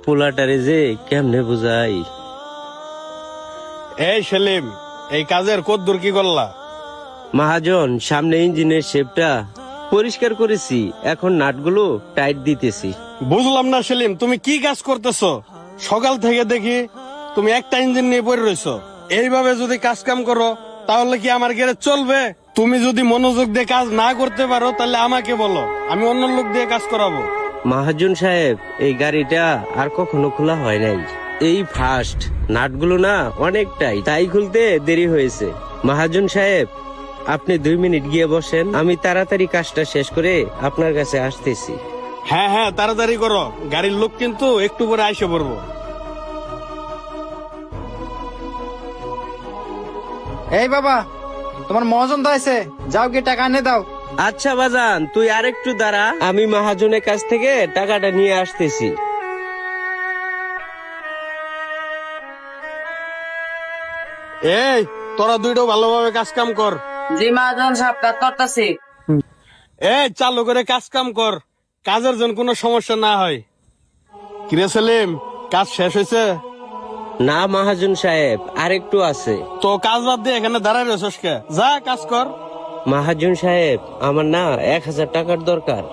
পোলাটারে যে কেমনে বুঝাই। এই সেলিম, এই কাজের কদ্দুর কি করলা? মহাজন, সামনে ইঞ্জিনের শেপটা পরিষ্কার করেছি, এখন নাটগুলো টাইট দিতেছি। বুঝলাম না সেলিম, তুমি কি কাজ করতেছো? সকাল থেকে দেখি তুমি একটা ইঞ্জিন নিয়ে পড়ে রয়েছো। এইভাবে যদি কাজ কাম করো তাহলে কি আমার গ্যারেজ চলবে? তুমি যদি মনোযোগ দিয়ে কাজ না করতে পারো তাহলে আমাকে বলো, আমি অন্য লোক দিয়ে কাজ করাবো। মহাজন সাহেব, এই গাড়িটা আর কখনো খোলা হয় নাই, এই ফার্স্ট। নাটগুলো না অনেকটাই, তাই খুলতে দেরি হয়েছে। মহাজন সাহেব, আপনি 2 মিনিট গিয়ে বসেন, আমি তাড়াতাড়ি কাজটা শেষ করে আপনার কাছে আসতেছি। হ্যাঁ হ্যাঁ, তাড়াতাড়ি করো, গাড়ির লোক কিন্তু একটু পরে আইসে পড়বো। এই বাবা, তোমার মহাজন তো আছে, যাও গিয়ে টাকা এনে দাও। আচ্ছা বাজান, তুই আরেকটু দাঁড়া, আমি মহাজনের কাছ থেকে টাকাটা নিয়ে আসতেছি। এই, তোরা দুইটাও ভালোভাবে কাজ কাম কর। জি মহাজন সাহেব, কাজ করতেছি। এই, চালু করে কাজ কাম কর, কাজের জন্য কোনো সমস্যা না হয়। কিরে সেলিম, কাজ শেষ হয়েছে? না মহাজন সাহেব, আরেকটু আছে। তো কাজ বাদ দিয়ে এখানে দাঁড়ায় রয়েছিস কে? যা কাজ কর। মহাজন সাহেব, আমার না 1000 টাকার দরকার।